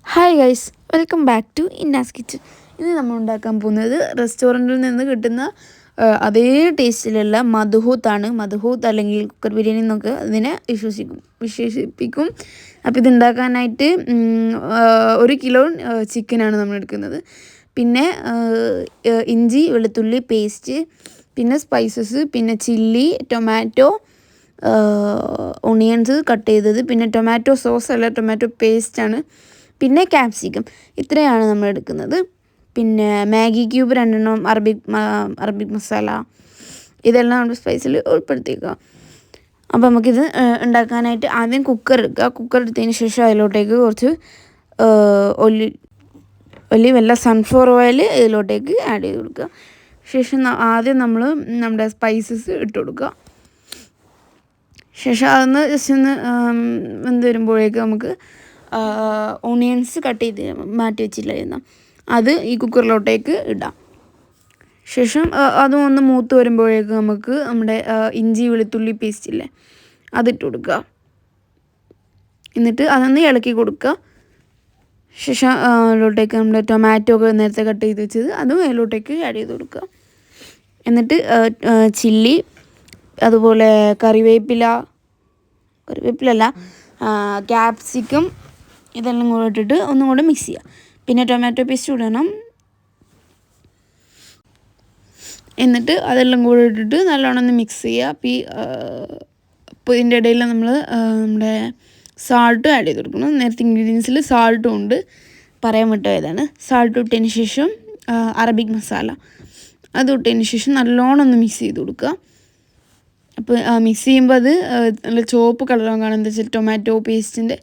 Hi guys, welcome back to Inna's kitchen. ഇന്ന് നമ്മൾ ഉണ്ടാക്കാൻ പോകുന്നത് റെസ്റ്റോറൻറ്റിൽ നിന്ന് കിട്ടുന്ന അതേ ടേസ്റ്റിലുള്ള മധുഹൂത്താണ്. മധുഹൂത്ത് അല്ലെങ്കിൽ കുക്കർ ബിരിയാണി എന്നൊക്കെ അതിനെ വിശേഷിപ്പിക്കും. അപ്പോൾ ഇത് ഉണ്ടാക്കാനായിട്ട് 1 കിലോ ചിക്കനാണ് നമ്മൾ എടുക്കുന്നത്. പിന്നെ ഇഞ്ചി വെളുത്തുള്ളി പേസ്റ്റ്, പിന്നെ സ്പൈസസ്, പിന്നെ ചില്ലി, ടൊമാറ്റോ, ഒണിയൻസ് കട്ട് ചെയ്തത്, പിന്നെ ടൊമാറ്റോ സോസ് അല്ല ടൊമാറ്റോ പേസ്റ്റാണ്, പിന്നെ ക്യാപ്സിക്കം. ഇത്രയാണ് നമ്മൾ എടുക്കുന്നത്. പിന്നെ മാഗി ക്യൂബ് 2 അറബിക് മസാല, ഇതെല്ലാം നമ്മുടെ സ്പൈസിൽ ഉൾപ്പെടുത്തിയേക്കുക. അപ്പോൾ നമുക്കിത് ഉണ്ടാക്കാനായിട്ട് ആദ്യം കുക്കർ എടുക്കുക. കുക്കർ എടുത്തതിന് ശേഷം അതിലോട്ടേക്ക് കുറച്ച് ഒലിവ് അല്ല സൺഫ്ലവർ ഓയിൽ ഇതിലോട്ടേക്ക് ആഡ് ചെയ്ത് കൊടുക്കുക. ശേഷം ആദ്യം നമ്മൾ നമ്മുടെ സ്പൈസസ് ഇട്ട് കൊടുക്കുക. ശേഷം അതൊന്ന് ജസ്റ്റ് ഒന്ന് വെന്ത് വരുമ്പോഴേക്ക് നമുക്ക് ഓണിയൻസ് കട്ട് ചെയ്ത് മാറ്റി വെച്ചില്ലായിരുന്നു അത് ഈ കുക്കറിലോട്ടേക്ക് ഇടാം. ശേഷം അതും ഒന്ന് മൂത്ത് വരുമ്പോഴേക്ക് നമുക്ക് നമ്മുടെ ഇഞ്ചി വെളുത്തുള്ളി പേസ്റ്റ് ഇല്ലേ അതിട്ട് കൊടുക്കുക. എന്നിട്ട് അതൊന്ന് ഇളക്കി കൊടുക്കുക. ശേഷം അതിലോട്ടേക്ക് നമ്മുടെ ടൊമാറ്റോ ഒക്കെ നേരത്തെ കട്ട് ചെയ്ത് വെച്ചത് അതും അതിലോട്ടേക്ക് ആഡ് ചെയ്ത് കൊടുക്കുക. എന്നിട്ട് ചില്ലി, അതുപോലെ കറിവേപ്പിലല്ല ക്യാപ്സിക്കം, ഇതെല്ലാം കൂടെ ഇട്ടിട്ട് ഒന്നും കൂടെ മിക്സ് ചെയ്യുക. പിന്നെ ടൊമാറ്റോ പേസ്റ്റ് ഇടണം. എന്നിട്ട് അതെല്ലാം കൂടെ ഇട്ടിട്ട് നല്ലോണം ഒന്ന് മിക്സ് ചെയ്യുക. അപ്പോൾ ഇതിൻ്റെ ഇടയിൽ നമ്മൾ നമ്മുടെ സാൾട്ട് ആഡ് ചെയ്ത് കൊടുക്കണം. നേരത്തെ ഇൻഗ്രീഡിയൻസിൽ സാൾട്ടും ഉണ്ട്, പറയാൻ വിട്ടുപോയതാണ്. സാൾട്ട് ഇട്ടതിന് ശേഷം അറബിക് മസാല അത് ഇട്ടതിന് ശേഷം നല്ലോണം ഒന്ന് മിക്സ് ചെയ്ത് കൊടുക്കുക. അപ്പോൾ മിക്സ് ചെയ്യുമ്പോൾ അത് നല്ല ചുവപ്പ് കളറാകും. കാരണം എന്താ വെച്ചാൽ ടൊമാറ്റോ പേസ്റ്റിൻ്റെ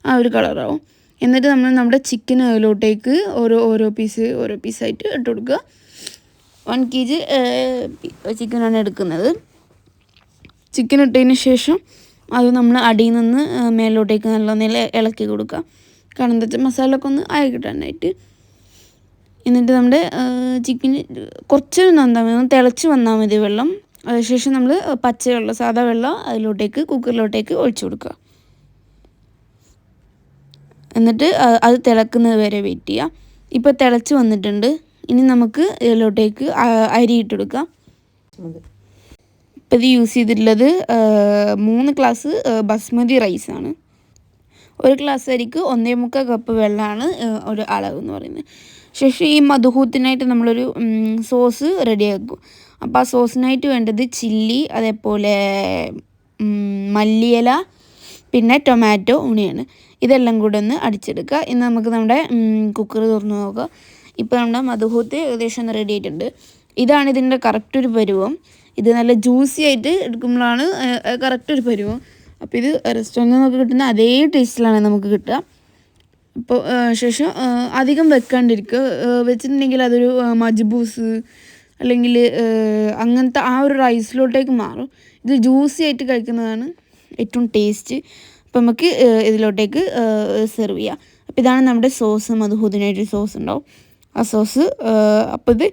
ആ ഒരു കളറാവും. എന്നിട്ട് നമ്മൾ നമ്മുടെ ചിക്കൻ അതിലോട്ടേക്ക് ഓരോ പീസായിട്ട് ഇട്ട് കൊടുക്കുക. 1 kg ചിക്കനാണ് എടുക്കുന്നത്. ചിക്കൻ ഇട്ടതിന് ശേഷം അത് നമ്മൾ അടിയിൽ നിന്ന് മേലോട്ടേക്ക് നല്ല ഇളക്കി കൊടുക്കുക. കാരണം എന്താ വെച്ചാൽ മസാലയൊക്കെ ഒന്ന് ആയി കിട്ടാനായിട്ട്. എന്നിട്ട് നമ്മുടെ ചിക്കന് കുറച്ച് തിളച്ച് വന്നാൽ മതി വെള്ളം. അതിനുശേഷം നമ്മൾ പച്ചവെള്ളം, സാധാ വെള്ളം അതിലോട്ടേക്ക് കുക്കറിലോട്ടേക്ക് ഒഴിച്ചു കൊടുക്കുക. എന്നിട്ട് അത് തിളക്കുന്നത് വരെ വെയിറ്റ് ചെയ്യുക. ഇപ്പോൾ തിളച്ച് വന്നിട്ടുണ്ട്. ഇനി നമുക്ക് ഇതിലോട്ടേക്ക് അരി ഇട്ടെടുക്കാം. ഇപ്പോൾ ഇത് യൂസ് ചെയ്തിട്ടുള്ളത് 3 ഗ്ലാസ് ബസ്മതി റൈസാണ്. 1 ഗ്ലാസ് അരിക്ക് 1.25 കപ്പ് വെള്ളമാണ് ഒരു അളവ് എന്ന് പറയുന്നത്. ശേഷം ഈ മധുഹൂത്തിനായിട്ട് നമ്മളൊരു സോസ് റെഡിയാക്കും. അപ്പോൾ ആ സോസിനായിട്ട് വേണ്ടത് ചില്ലി, അതേപോലെ മല്ലിയില, പിന്നെ ടൊമാറ്റോ, ഉണിയാണ്. ഇതെല്ലാം കൂടെ ഒന്ന് അടിച്ചെടുക്കുക. ഇന്ന് നമുക്ക് നമ്മുടെ കുക്കർ തുറന്ന് നോക്കാം. ഇപ്പോൾ നമ്മുടെ മധുഹൂത്ത് ഏകദേശം ഒന്ന് റെഡി ആയിട്ടുണ്ട്. ഇതാണ് ഇതിൻ്റെ കറക്റ്റ് ഒരു പരുവം. ഇത് നല്ല ജ്യൂസി ആയിട്ട് എടുക്കുമ്പോഴാണ് കറക്റ്റ് ഒരു പരുവം. അപ്പോൾ ഇത് റെസ്റ്റോറൻറ്റിൽ നിന്നൊക്കെ കിട്ടുന്ന അതേ ടേസ്റ്റിലാണ് നമുക്ക് കിട്ടുക. അപ്പോൾ ശേഷം അധികം വെക്കാണ്ടിരിക്കുക. വെച്ചിട്ടുണ്ടെങ്കിൽ അതൊരു മജ്ബൂസ് അല്ലെങ്കിൽ അങ്ങനത്തെ ആ ഒരു റൈസിലോട്ടേക്ക് മാറും. ഇത് ജ്യൂസി ആയിട്ട് കഴിക്കുന്നതാണ് ഏറ്റവും ടേസ്റ്റ്. അപ്പോൾ നമുക്ക് ഇതിലോട്ടേക്ക് സെർവ് ചെയ്യാം. അപ്പോൾ ഇതാണ് നമ്മുടെ സോസ്. മധുഹൂത്തിനായിട്ട് സോസ് ഉണ്ടാവും. ആ സോസ് അപ്പോൾ ഇത്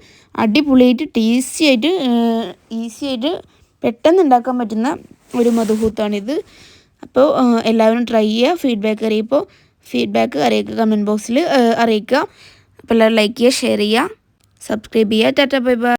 അടിപൊളിയായിട്ട് ഈസി ആയിട്ട് പെട്ടെന്ന് ഉണ്ടാക്കാൻ പറ്റുന്ന ഒരു മധുഹൂത്താണിത്. അപ്പോൾ എല്ലാവരും ട്രൈ ചെയ്യുക. ഫീഡ്ബാക്ക് അറിയിക്കുക, കമൻറ്റ് ബോക്സിൽ അറിയിക്കുക. അപ്പോൾ എല്ലാവരും ലൈക്ക് ചെയ്യുക, ഷെയർ ചെയ്യുക, സബ്സ്ക്രൈബ് ചെയ്യുക. Tata bye bye.